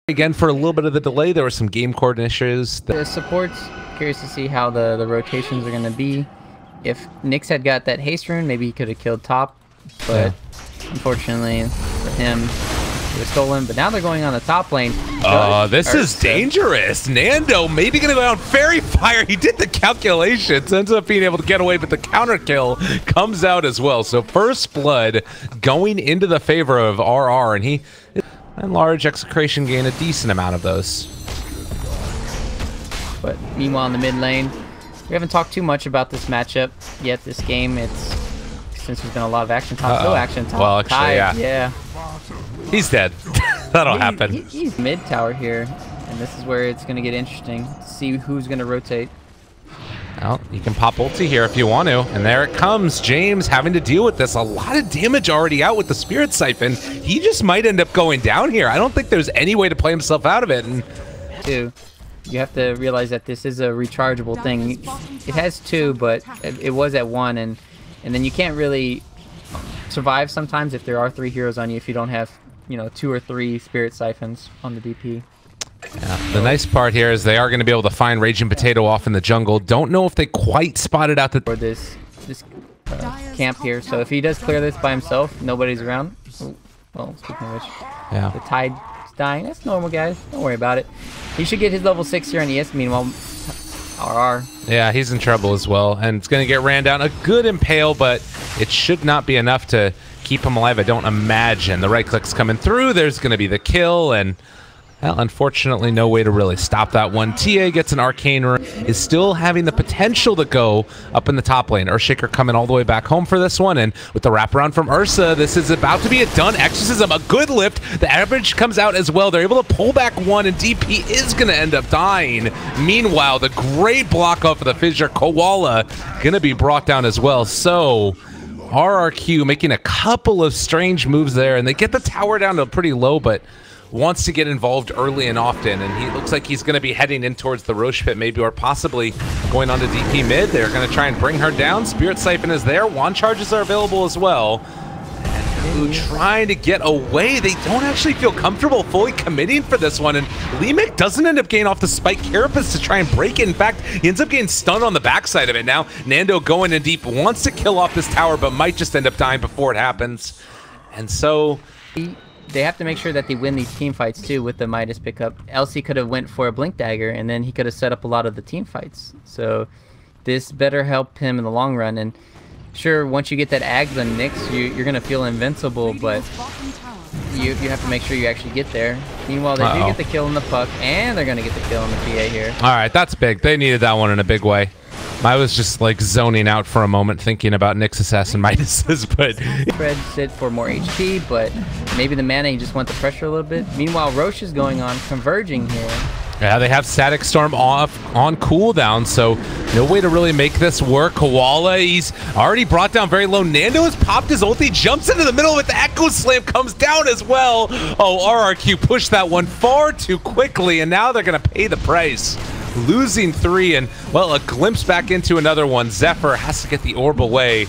Again, for a little bit of the delay, there were some game coordination issues. The supports, curious to see how the rotations are going to be. If Nyx had got that haste rune, maybe he could have killed top, but unfortunately for him, it was stolen. But now they're going on the top lane. This is dangerous. Nando maybe going to go down Fairy Fire. He did the calculations, ends up being able to get away, but the counter kill comes out as well. So first blood going into the favor of RR, and he... And large Execration gain a decent amount of those. But meanwhile in the mid lane, we haven't talked too much about this matchup yet this game. It's since there's been a lot of action. Top, no action. Top, well, actually, yeah. He's dead. That'll happen. He's mid tower here, and this is where it's going to get interesting to see who's going to rotate. Well, you can pop ulti here if you want to. And there it comes. James having to deal with this. A lot of damage already out with the Spirit Siphon. He just might end up going down here. I don't think there's any way to play himself out of it. And you have to realize that this is a rechargeable thing. It has 2, but it was at 1. And then you can't really survive sometimes if there are 3 heroes on you if you don't have, 2 or 3 Spirit Siphons on the DP. Yeah, the nice part here is they are going to be able to find Raging Potato off in the jungle. Don't know if they quite spotted out for this camp here. So if he does clear this by himself, nobody's around. Ooh, well, speaking of which, the Tide's dying. That's normal, guys. Don't worry about it. He should get his level 6 here on ES. Meanwhile, RR. Yeah, he's in trouble as well, and it's going to get ran down. A good impale, but it should not be enough to keep him alive. I don't imagine. The right click's coming through. There's going to be the kill, and... well, unfortunately, no way to really stop that one. TA gets an arcane rune, is still having the potential to go up in the top lane. Earthshaker coming all the way back home for this one, and with the wraparound from Ursa, this is about to be a done exorcism. A good lift. The average comes out as well. They're able to pull back one, and DP is going to end up dying. Meanwhile, the great block off of the fissure. KoaLa going to be brought down as well. So... RRQ making a couple of strange moves there, and they get the tower down to pretty low, but wants to get involved early and often, and he looks like he's going to be heading in towards the Roche pit maybe, or possibly going on to DP mid. They're going to try and bring her down. Spirit Siphon is there. Wand charges are available as well. And trying to get away. They don't actually feel comfortable fully committing for this one, and LeumiK doesn't end up getting off the spike carapace to try and break it. In fact, he ends up getting stunned on the backside of it. Now Nando going in deep, wants to kill off this tower, but might just end up dying before it happens. And so... they have to make sure that they win these team fights too with the Midas pickup. Elsie could have went for a Blink Dagger, and then he could have set up a lot of the team fights. So this better help him in the long run. And sure, once you get that Ags on Nyx, you're going to feel invincible, but you have to make sure you actually get there. Meanwhile, they do get the kill in the puck, and they're going to get the kill in the PA here. All right, that's big. They needed that one in a big way. I was just like zoning out for a moment thinking about Nyx Assassin Midases, but... Fred sit for more HP, but maybe the mana, he just wants the pressure a little bit. Meanwhile, Roche is going on, converging here. Yeah, they have Static Storm off on cooldown, so no way to really make this work. KoaLa, he's already brought down very low. Nando has popped his ulti, jumps into the middle with the Echo Slam, comes down as well. Oh, RRQ pushed that one far too quickly, and now they're going to pay the price. Losing 3, and, well, a glimpse back into another one. Xepher has to get the orb away,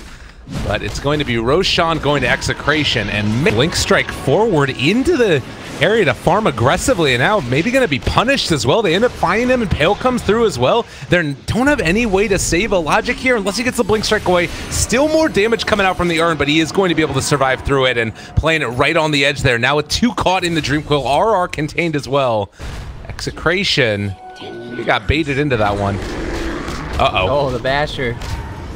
but it's going to be Roshan going to Execration, and Blink Strike forward into the area to farm aggressively, and now maybe going to be punished as well. They end up finding him, and Pale comes through as well. They don't have any way to save iLogic here unless he gets the Blink Strike away. Still more damage coming out from the urn, but he is going to be able to survive through it, and playing it right on the edge there. Now with 2 caught in the Dream Coil, RR contained as well. Execration... he got baited into that one. Oh, the basher.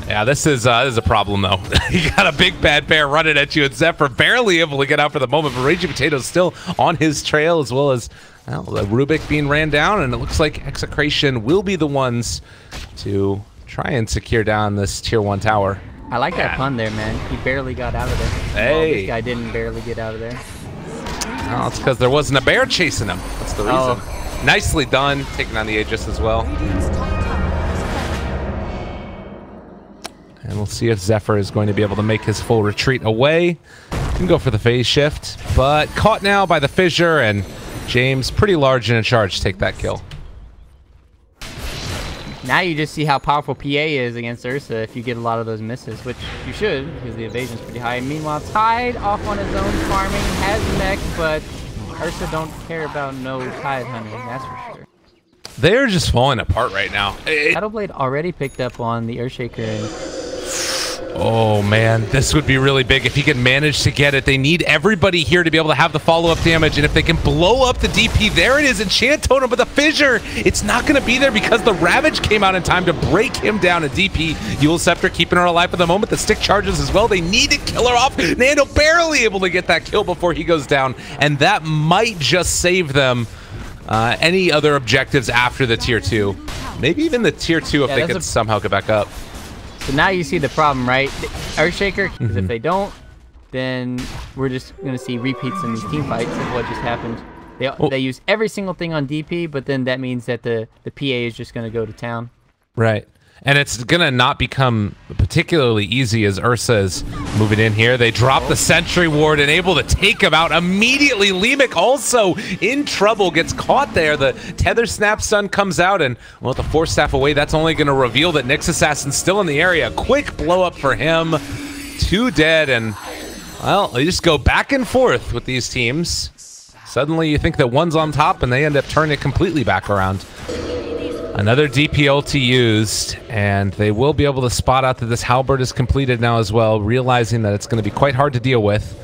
Yeah, this is a problem though. You got a big bad bear running at you, and Xepher barely able to get out for the moment, but Raging Potato's still on his trail, as well as, well, the Rubik being ran down, and it looks like Execration will be the ones to try and secure down this tier 1 tower. I like that pun there, man. He barely got out of there. Hey. Well, this guy didn't barely get out of there. Well, it's because there wasn't a bear chasing him. That's the reason. Nicely done, taking on the Aegis as well. And we'll see if Xepher is going to be able to make his full retreat away. Can go for the phase shift, but caught now by the fissure, and James, pretty large in a charge, take that kill. Now you just see how powerful PA is against Ursa if you get a lot of those misses, which you should, because the evasion's pretty high. Meanwhile, Tide off on his own farming, has mech, but Ursa don't care about no Tide hunting, that's for sure. They're just falling apart right now. Shadowblade already picked up on the Earthshaker and... Oh man, this would be really big if he could manage to get it. They need everybody here to be able to have the follow-up damage, and if they can blow up the DP, there it is, Enchant Totem, but the Fissure, it's not going to be there because the Ravage came out in time to break him down. A DP, Yule Scepter keeping her alive for the moment. The stick charges as well. They need to kill her off. Nando barely able to get that kill before he goes down, and that might just save them any other objectives after the tier 2. Maybe even the tier 2 if they could somehow get back up. So now you see the problem, right? Earthshaker, because if they don't, then we're just going to see repeats in these team fights of what just happened. They use every single thing on DP, but then that means that the PA is just going to go to town. Right. And it's going to not become particularly easy as Ursa is moving in here. They drop the Sentry Ward and able to take him out immediately. LeumiK also in trouble, gets caught there. The Tether Snap Stun comes out, and well, the Force Staff away, that's only going to reveal that Nyx Assassin's still in the area. Quick blow up for him. 2 dead, and well, they just go back and forth with these teams. Suddenly you think that one's on top, and they end up turning it completely back around. Another DP ulti used, and they will be able to spot out that this Halberd is completed now as well, realizing that it's going to be quite hard to deal with.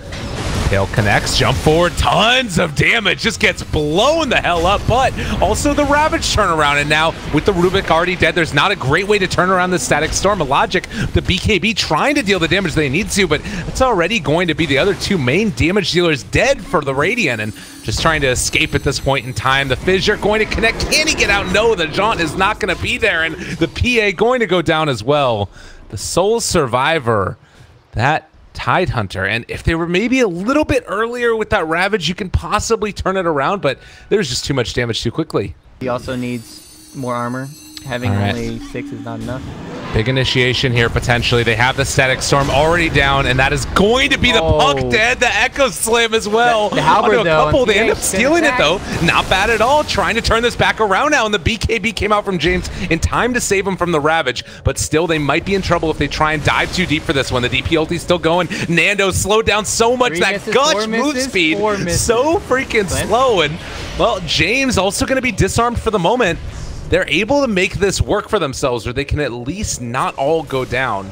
Tail connects, jump forward, tons of damage, just gets blown the hell up, but also the Ravage turnaround, and now with the Rubik already dead, there's not a great way to turn around the Static Storm. iLogic, the BKB trying to deal the damage they need to, but it's already going to be the other 2 main damage dealers dead for the Radiant, and just trying to escape at this point in time. The Fissure going to connect, can he get out? No, the Jaunt is not going to be there, and the PA going to go down as well. The sole survivor, that Tide Hunter, and if they were maybe a little bit earlier with that Ravage, you can possibly turn it around, but there's just too much damage too quickly. He also needs more armor. Having only 6 is not enough. Big initiation here, potentially. They have the Static Storm already down, and that is going to be the Puck dead, the Echo Slam as well. The Halberd, though, they end up stealing it, though. Not bad at all. Trying to turn this back around now, and the BKB came out from James in time to save him from the Ravage, but still, they might be in trouble if they try and dive too deep for this one. The DP ulti's still going. Nando slowed down so much. That Gush move speed, so freaking slow, and, well, James also going to be disarmed for the moment. They're able to make this work for themselves, or they can at least not all go down.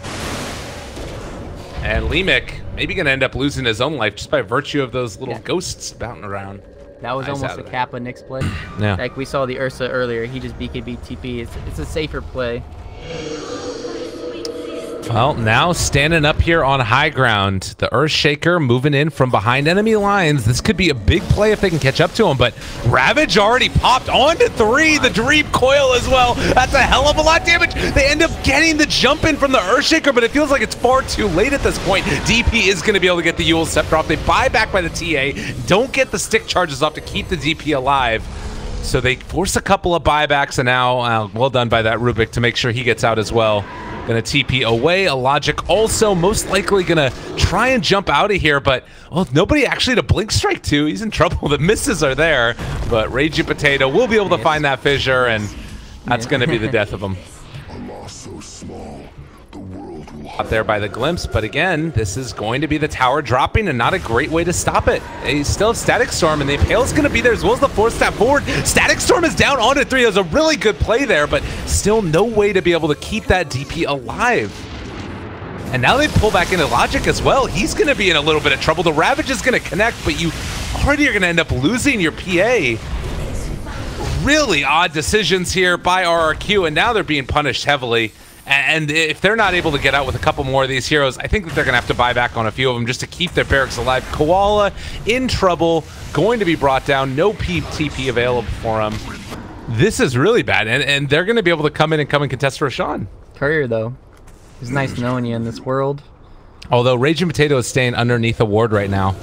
And LeumiK maybe going to end up losing his own life just by virtue of those little ghosts bouncing around. That was almost a Kappa Nyx play. Yeah. Like we saw the Ursa earlier, he just BKB TP. It's a safer play. Well, now standing up here on high ground, the Earthshaker moving in from behind enemy lines. This could be a big play if they can catch up to him, but Ravage already popped onto 3. The Dream Coil as well. That's a hell of a lot of damage. They end up getting the jump in from the Earthshaker, but it feels like it's far too late at this point. DP is going to be able to get the Yule Scepter off. They buy back by the TA, don't get the stick charges off to keep the DP alive. So they force a couple of buybacks, and now, well done by that Rubik to make sure he gets out as well. Gonna TP away. iLogic also most likely gonna try and jump out of here, but well, nobody actually to blink strike to. He's in trouble. The misses are there, but Raging Potato will be able to find that fissure, and that's gonna be the death of him. Out there by the glimpse, but again, this is going to be the tower dropping and not a great way to stop it. They still have Static Storm, and the Impale's going to be there as well as the Force Staff forward. Static Storm is down onto 3. It was a really good play there, but still no way to be able to keep that DP alive. And now they pull back into iLogic as well. He's going to be in a little bit of trouble. The Ravage is going to connect, but you already are going to end up losing your PA. Really odd decisions here by RRQ, and now they're being punished heavily. And if they're not able to get out with a couple more of these heroes, I think that they're going to have to buy back on a few of them just to keep their barracks alive. KoaLa in trouble, going to be brought down. No TP available for him. This is really bad, and they're going to be able to come in and contest Roshan. Courier, though. It's nice knowing you in this world. Although Raging Potato is staying underneath a ward right now.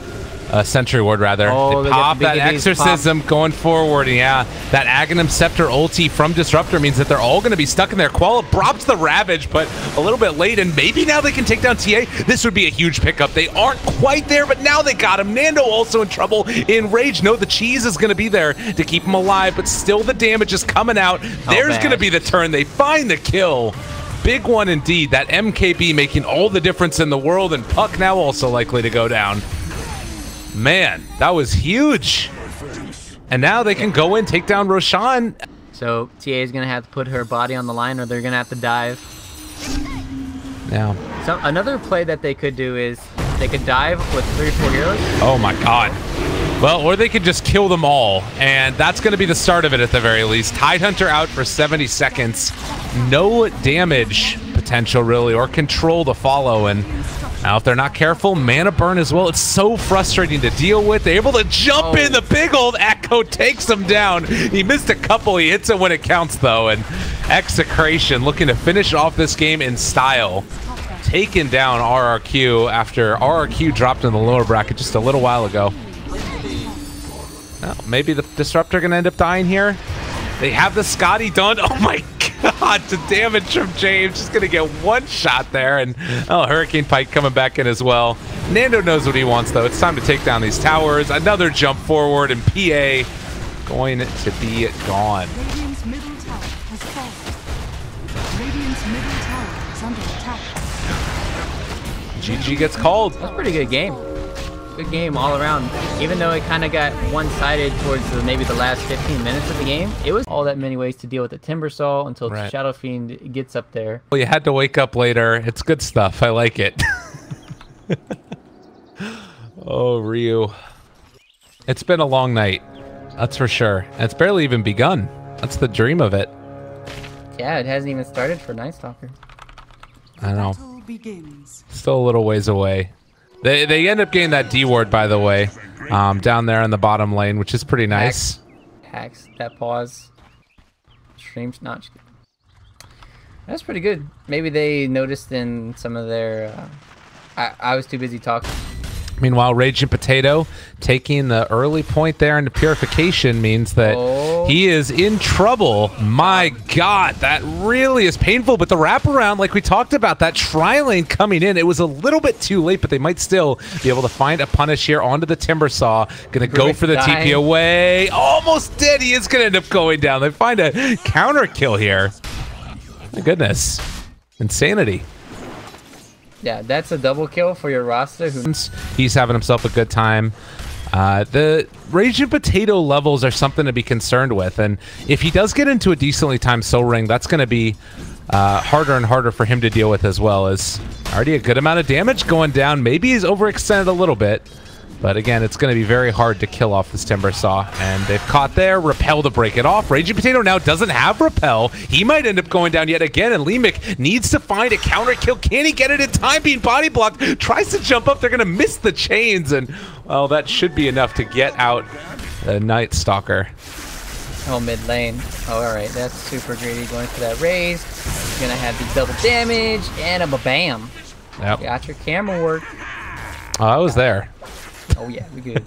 Sentry Ward, rather. Oh, they pop that Exorcism going forward. Yeah, that Aghanim Scepter ulti from Disruptor means that they're all going to be stuck in there. KoaLa drops the Ravage, but a little bit late, and maybe now they can take down TA. This would be a huge pickup. They aren't quite there, but now they got him. Nando also in trouble. In Rage, no, the cheese is going to be there to keep him alive, but still the damage is coming out. There's going to be the turn. They find the kill. Big one indeed. That MKB making all the difference in the world, and Puck now also likely to go down. Man, that was huge. And now they can go in, take down Roshan. So TA is going to have to put her body on the line, or they're going to have to dive. Now, So another play that they could do is they could dive with 3 or 4 heroes. oh my God. Well, or they could just kill them all, and that's going to be the start of it at the very least. Tidehunter out for 70 seconds. No damage potential, really, or control to follow, and now if they're not careful, mana burn as well. It's so frustrating to deal with. They're able to jump in. The big old Echo takes him down. He missed a couple. He hits it when it counts, though, and Execration looking to finish off this game in style. Taking down RRQ after RRQ dropped in the lower bracket just a little while ago. Well, maybe the Disruptor gonna end up dying here. They have the Scotty done. Oh my God, the damage from James. Just gonna get one shot there, and oh, Hurricane Pike coming back in as well. Nando knows what he wants, though. It's time to take down these towers. Another jump forward, and PA going to be gone. Radiant's middle tower has fallen. Radiant's middle tower is under attack. GG gets called. That's a pretty good game. Good game all around. Even though it kind of got one-sided towards maybe the last 15 minutes of the game, it was all that many ways to deal with the Timbersaw until Shadow Fiend gets up there. Well, you had to wake up later. It's good stuff. I like it. Oh, Ryu. It's been a long night. That's for sure. And it's barely even begun. That's the dream of it. Yeah, it hasn't even started for Night Stalker. I know. Still a little ways away. They end up getting that D ward, by the way, down there in the bottom lane, which is pretty nice. Hacks that pause. Streams not. That's pretty good. Maybe they noticed in some of their. I was too busy talking. Meanwhile, Raging Potato taking the early point there into Purification means that he is in trouble. My God, that really is painful. But the wraparound, like we talked about, that tri-lane coming in, it was a little bit too late, but they might still be able to find a punish here onto the Timbersaw. Gonna go for the TP away. Almost dead. He is gonna end up going down. They find a counter kill here. My goodness. Insanity. Yeah, that's a double kill for your roster. He's having himself a good time. The Raging Potato levels are something to be concerned with, and if he does get into a decently timed soul ring, that's going to be harder and harder for him to deal with as well. As already a good amount of damage going down. Maybe he's overextended a little bit, but again, it's going to be very hard to kill off this Timbersaw, and they've caught there. Repel to break it off. Raging Potato now doesn't have Repel. He might end up going down yet again, and LeumiK needs to find a counter kill. Can he get it in time? Being body blocked. Tries to jump up. They're going to miss the chains, and well, that should be enough to get out the Night Stalker. Oh, mid lane. Oh, all right. That's super greedy going for that raise. He's going to have the double damage and a bam. Yep. Got your camera work. Oh, I was there. Oh yeah, we good.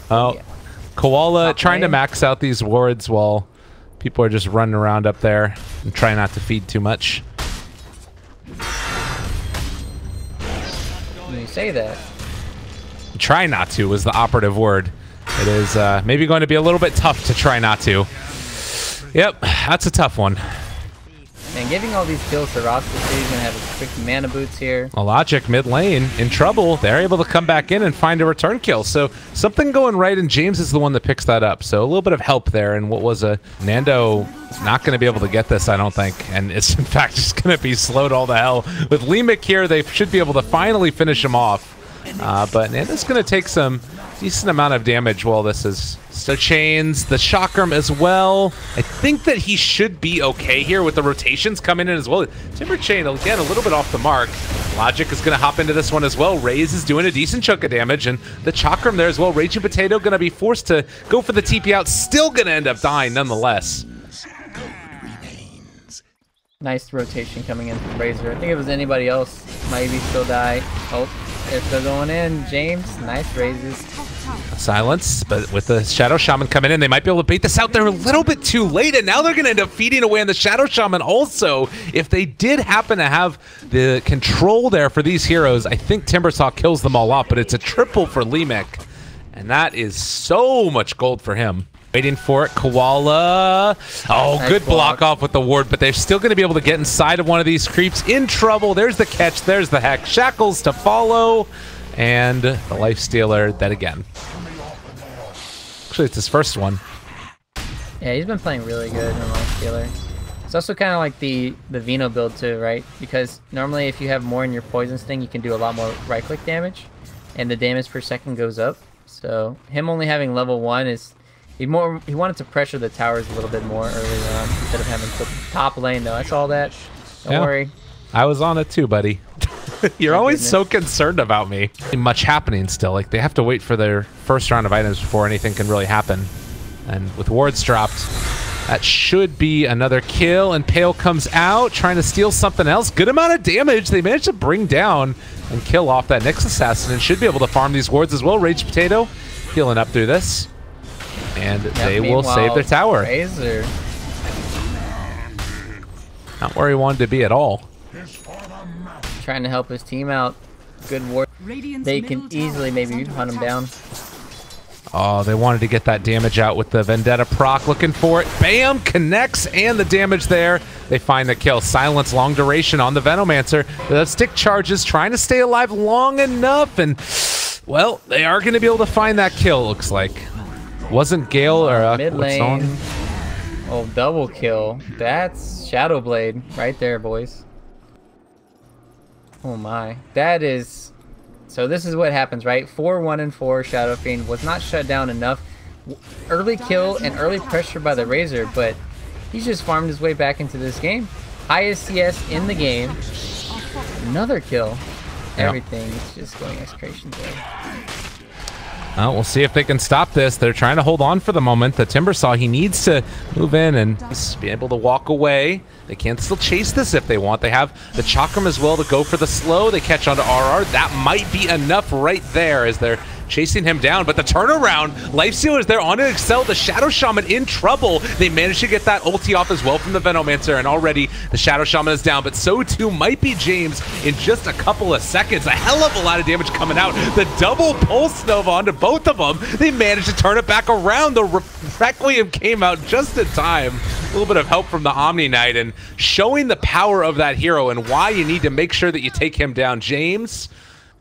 Oh, yeah. KoaLa trying to max out these wards while people are just running around up there and try not to feed too much. When you say that. Try not to was the operative word. It is maybe going to be a little bit tough to try not to. Yep, that's a tough one. And giving all these kills to Roster, he's going to have a quick mana boots here. iLogic mid lane in trouble. They're able to come back in and find a return kill. So something going right, and James is the one that picks that up. So a little bit of help there. And what was a Nando not going to be able to get this, I don't think. And it's in fact just going to be slowed all the hell. With LeumiK here, they should be able to finally finish him off. But Nando's going to take some decent amount of damage while this is so chains the chakram as well. I think that he should be okay here with the rotations coming in as well. Timber Chain again a little bit off the mark. Logic is going to hop into this one as well. Raze is doing a decent chunk of damage, and the chakram there as well. Raging Potato going to be forced to go for the TP out, still going to end up dying nonetheless. Nice rotation coming in from Razor. I think if it was anybody else, maybe still die. Oh, they're still going in. James, nice raises. Silence, but with the Shadow Shaman coming in, they might be able to bait this out. They're a little bit too late, and now they're going to end up feeding away on the Shadow Shaman also. If they did happen to have the control there for these heroes, I think Timbersaw kills them all off, but it's a triple for LeumiK, and that is so much gold for him. Waiting for it, KoaLa. Oh, nice good block off with the ward, but they're still going to be able to get inside of one of these creeps. In trouble. There's the catch. There's the hack. Shackles to follow. And the Lifestealer dead again. Actually, it's his first one. Yeah, he's been playing really good in Lifestealer. It's also kind of like the Vino build too, right? Because normally if you have more in your poison sting, you can do a lot more right-click damage, and the damage per second goes up. So him only having level 1 is he wanted to pressure the towers a little bit more early on instead of having to top lane though. I saw that. Don't worry. I was on it too, buddy. You're always so concerned about me. Much happening still. Like, they have to wait for their first round of items before anything can really happen. And with wards dropped, that should be another kill. And Pale comes out, trying to steal something else. Good amount of damage. They managed to bring down and kill off that Nyx Assassin and should be able to farm these wards as well. Rage Potato healing up through this. And they will save their tower. Razor. Not where he wanted to be at all. Trying to help his team out. Good work. They can easily maybe hunt him down. Oh, they wanted to get that damage out with the Vendetta proc. Looking for it. Bam! Connects, and the damage there. They find the kill. Silence, long duration on the Venomancer. The stick charges, trying to stay alive long enough, and, well, they are going to be able to find that kill, looks like. Wasn't Gale or mid lane. Oh, double kill. That's Shadow Blade right there, boys. Oh my. That is... So this is what happens, right? 4-1-4 Shadow Fiend was not shut down enough. Early kill and early pressure by the Razor, but he's just farmed his way back into this game. Highest CS in the game. Another kill. Everything is just going Execration there. Well, we'll see if they can stop this. They're trying to hold on for the moment. The Timbersaw, he needs to move in and be able to walk away. They can still chase this if they want. They have the Chakram as well to go for the slow. They catch onto RR. That might be enough right there as they're chasing him down. But the turnaround, Lifestealer is there on to Excel. The Shadow Shaman in trouble. They managed to get that ulti off as well from the Venomancer, and already the Shadow Shaman is down. But so too might be James in just a couple of seconds. A hell of a lot of damage coming out. The double Pulse Nova onto both of them. They managed to turn it back around. The Requiem came out just in time. A little bit of help from the Omni Knight and showing the power of that hero and why you need to make sure that you take him down. James,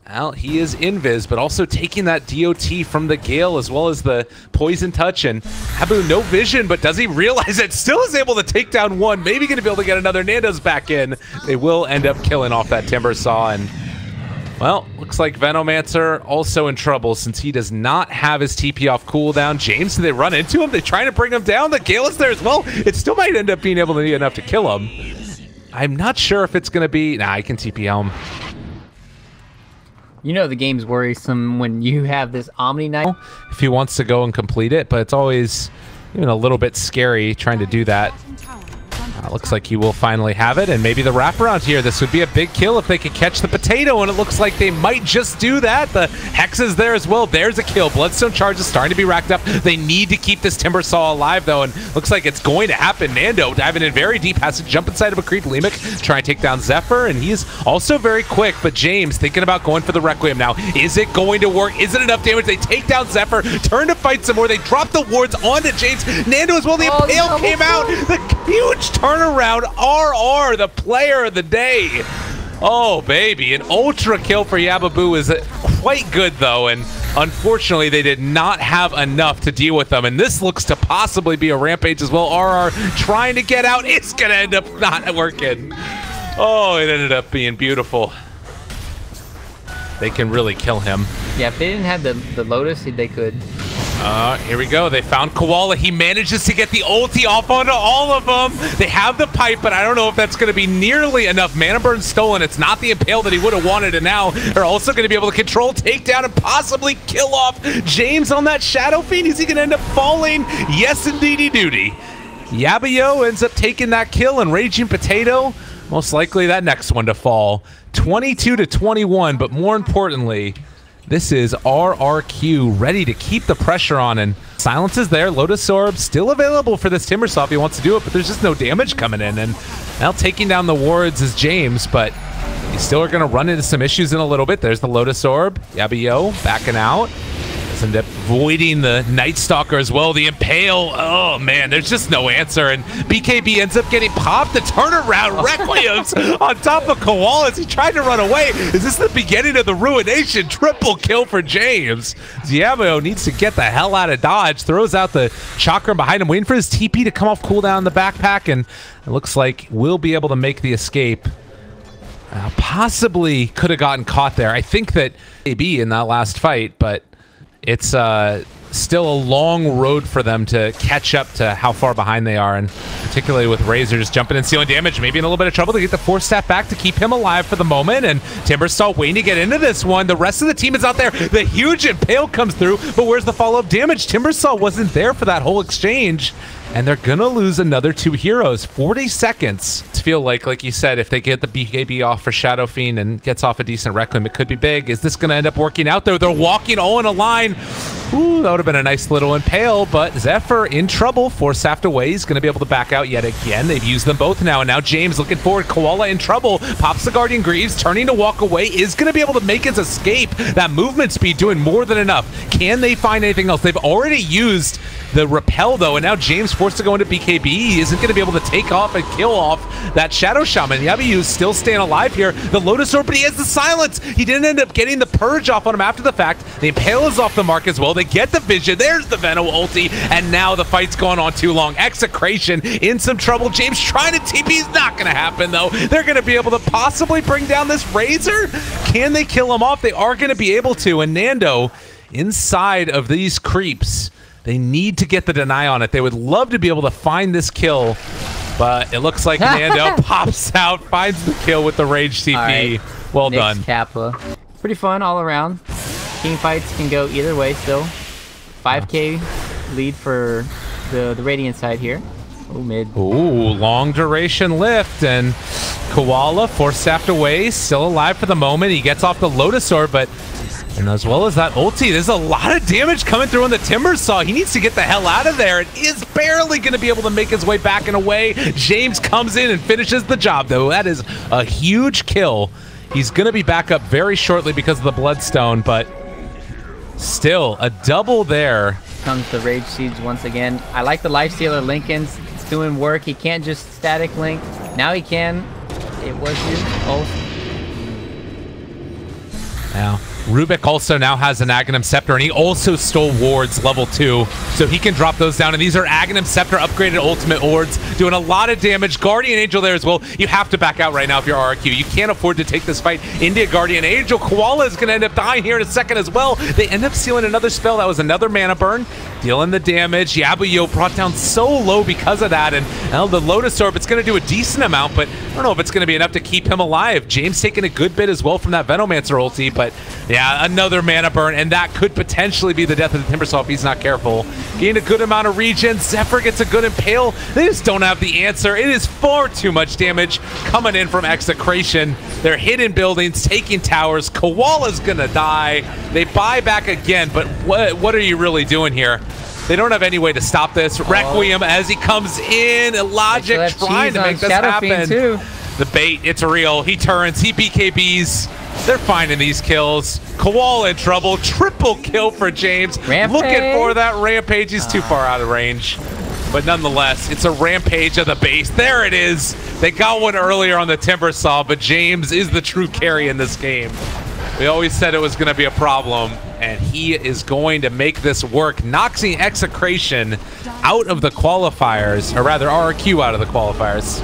well, he is invis, but also taking that DOT from the Gale as well as the Poison Touch. And Yabyooo, no vision, but does he realize it? Still is able to take down one. Maybe going to be able to get another. Nando's back in. They will end up killing off that Timbersaw. And, well, looks like Venomancer also in trouble since he does not have his TP off cooldown. James, do they run into him? They trying to bring him down. The Gale is there as well. It still might end up being able to be enough to kill him. I'm not sure if it's going to be... Nah, I can TP Helm. You know the game's worrisome when you have this Omni Knight. If he wants to go and complete it, but it's always even a little bit scary trying to do that. Looks like he will finally have it, and maybe the wraparound here. This would be a big kill if they could catch the potato, and it looks like they might just do that. The Hex is there as well. There's a kill. Bloodstone charges starting to be racked up. They need to keep this Timbersaw alive, though, and looks like it's going to happen. Nando diving in very deep, has to jump inside of a creep. LeumiK trying to take down Xepher, and he's also very quick, but James thinking about going for the Requiem now. Is it going to work? Is it enough damage? They take down Xepher, turn to fight some more. They drop the wards onto James. Nando as well. The Impale came out. The huge turnaround. RR, the player of the day. Oh, baby. An ultra kill for Yabyooo is quite good, though, and unfortunately, they did not have enough to deal with them, and this looks to possibly be a rampage as well. RR trying to get out. It's going to end up not working. Oh, it ended up being beautiful. They can really kill him. Yeah, if they didn't have the Lotus, they could. Here we go. They found KoaLa. He manages to get the ulti off onto all of them. They have the pipe, but I don't know if that's going to be nearly enough. Mana burn stolen. It's not the Impale that he would have wanted, and now they're also going to be able to control, take down, and possibly kill off James on that Shadow Fiend. Is he going to end up falling? Yes, indeedy duty. Yabyooo ends up taking that kill, and Raging Potato, most likely that next one to fall. 22-21, but more importantly, this is RRQ ready to keep the pressure on, and Silence is there. Lotus Orb still available for this Timbersaw if he wants to do it, but there's just no damage coming in. And now taking down the wards is James, but you still are going to run into some issues in a little bit. There's the Lotus Orb. Yabyooo backing out. James ended up voiding the Night Stalker as well. The Impale, oh man, there's just no answer. And BKB ends up getting popped. The turnaround Requiem's on top of KoaLa as he tried to run away. Is this the beginning of the ruination? Triple kill for James. Yabyooo needs to get the hell out of Dodge. Throws out the chakra behind him, waiting for his TP to come off cooldown in the backpack. And it looks like we'll be able to make the escape. Possibly could have gotten caught there. I think that AB in that last fight, but it's still a long road for them to catch up to how far behind they are, and particularly with Razor just jumping and stealing damage, maybe in a little bit of trouble to get the force staff back to keep him alive for the moment. And Timbersaw waiting to get into this one. The rest of the team is out there. The huge Impale comes through, but where's the follow-up damage? Timbersaw wasn't there for that whole exchange. And they're gonna lose another 2 heroes. 40 seconds. To feel like you said, if they get the BKB off for Shadow Fiend and gets off a decent Requiem, it could be big. Is this gonna end up working out though? They're walking all in a line. Ooh, that would have been a nice little Impale, but Xepher in trouble. Force staffed away. He's gonna be able to back out yet again. They've used them both now, and now James looking forward. KoaLa in trouble. Pops the Guardian Greaves, turning to walk away. Is gonna be able to make his escape. That movement speed doing more than enough. Can they find anything else? They've already used the repel though, and now James forced to go into BKB. He isn't going to be able to take off and kill off that Shadow Shaman. Yabyooo still staying alive here. The Lotus Orb, but he has the silence. He didn't end up getting the purge off on him after the fact. The Impale is off the mark as well. They get the vision. There's the Venom ulti, and now the fight's going on too long. Execration in some trouble. James trying to TP is not going to happen though. They're going to be able to possibly bring down this Razor. Can they kill him off? They are going to be able to, and Nando inside of these creeps. They need to get the deny on it. They would love to be able to find this kill, but it looks like Nando pops out, finds the kill with the rage TP. Right. Well done. Kappa. Pretty fun all around. Team fights can go either way still. 5k lead for the Radiant side here. Oh, mid. Ooh, long duration lift, and KoaLa force staffed away, still alive for the moment. He gets off the Lotus Orb, but and as well as that ulti, there's a lot of damage coming through on the Timbersaw. He needs to get the hell out of there. It is barely going to be able to make his way back and away. James comes in and finishes the job, though. That is a huge kill. He's going to be back up very shortly because of the Bloodstone, but still, a double there. Comes the Rage Seeds once again. I like the Lifestealer Lincolns. It's doing work. He can't just static link. Now he can. It was used. Oh. Now, Rubik also now has an Aghanim Scepter, and he also stole wards level 2, so he can drop those down. And these are Aghanim Scepter upgraded ultimate wards, doing a lot of damage. Guardian Angel there as well. You have to back out right now if you're RRQ. You can't afford to take this fight into a Guardian Angel. KoaLa is going to end up dying here in a second as well. They end up sealing another spell. That was another mana burn, dealing the damage. Yabyooo brought down so low because of that, and well, the Lotus Orb, it's going to do a decent amount, but I don't know if it's going to be enough to keep him alive. James taking a good bit as well from that Venomancer ulti, but yeah, another mana burn, and that could potentially be the death of the Timbersaw if he's not careful. Gain a good amount of regen. Xepher gets a good Impale. They just don't have the answer. It is far too much damage coming in from Execration. They're hitting buildings, taking towers. KoaLa's gonna die. They buy back again, but what are you really doing here? They don't have any way to stop this. Requiem as he comes in. iLogic trying to make this happen. The bait, it's real. He turns, he BKBs. They're finding these kills. KoaLa in trouble. Triple kill for James. Rampage. Looking for that rampage. He's too far out of range. But nonetheless, it's a rampage of the base. There it is. They got one earlier on the Timbersaw, but James is the true carry in this game. We always said it was going to be a problem, and he is going to make this work, knocking Execration out of the qualifiers, or rather RRQ out of the qualifiers.